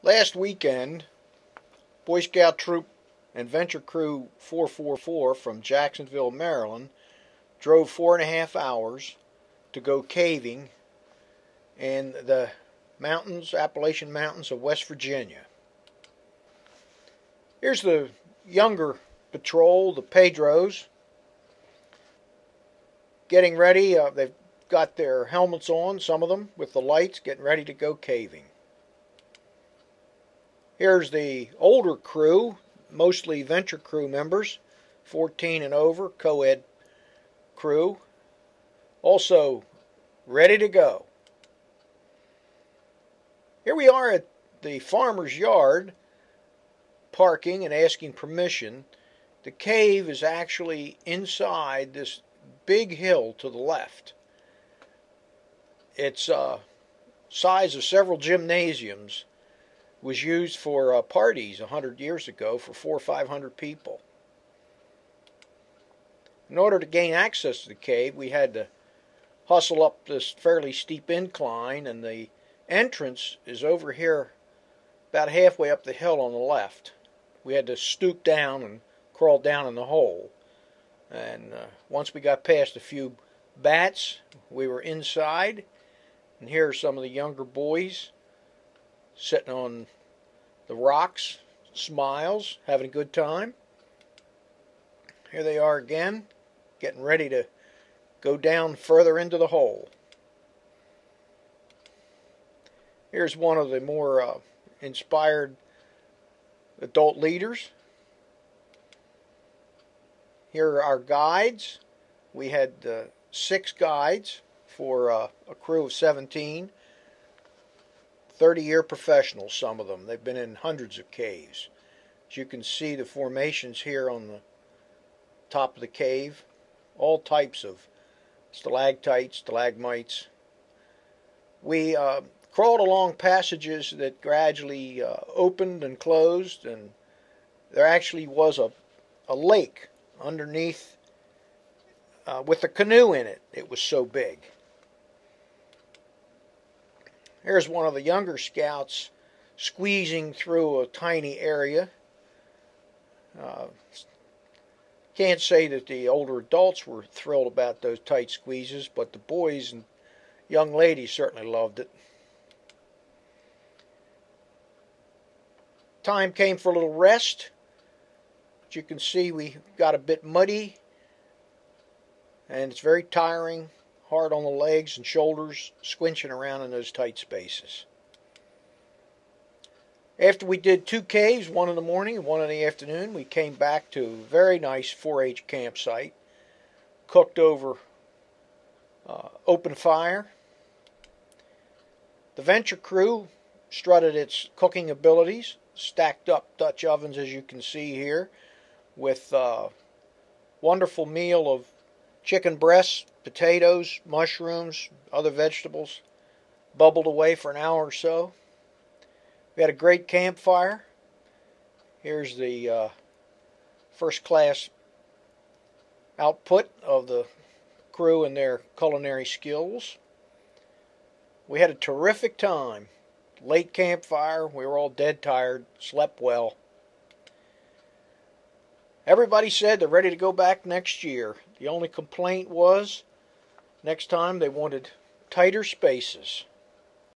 Last weekend, Boy Scout Troop Adventure Crew 444 from Jacksonville, Maryland, drove 4.5 hours to go caving in the mountains, Appalachian Mountains of West Virginia. Here's the younger patrol, the Pedros, getting ready. They've got their helmets on, some of them, with the lights, getting ready to go caving. Here's the older crew, mostly venture crew members, 14 and over, co-ed crew, also ready to go. Here we are at the farmer's yard, parking and asking permission. The cave is actually inside this big hill to the left. It's size of several gymnasiums. Was used for parties 100 years ago for 400 or 500 people. In order to gain access to the cave, we had to hustle up this fairly steep incline, and the entrance is over here about halfway up the hill on the left. We had to stoop down and crawl down in the hole. And once we got past a few bats, we were inside. And here are some of the younger boys sitting on the rocks, smiles, having a good time. Here they are again, getting ready to go down further into the hole. Here's one of the more inspired adult leaders. Here are our guides. We had 6 guides for a crew of 17. 30-year professionals, some of them. They've been in hundreds of caves. As you can see, the formations here on the top of the cave, all types of stalactites, stalagmites. We crawled along passages that gradually opened and closed, and there actually was a lake underneath with a canoe in it. It was so big. Here's one of the younger scouts squeezing through a tiny area. Can't say that the older adults were thrilled about those tight squeezes, but the boys and young ladies certainly loved it. Time came for a little rest. As you can see, we got a bit muddy, and it's very tiring. Hard on the legs and shoulders, squinching around in those tight spaces. After we did 2 caves, one in the morning and one in the afternoon, we came back to a very nice 4-H campsite, cooked over open fire. The venture crew strutted its cooking abilities, stacked up Dutch ovens, as you can see here, with a wonderful meal of chicken breasts, potatoes, mushrooms, other vegetables, bubbled away for an hour or so. We had a great campfire. Here's the first-class output of the crew and their culinary skills. We had a terrific time. Late campfire. We were all dead tired, slept well. Everybody said they're ready to go back next year. The only complaint was, next time they wanted tighter spaces.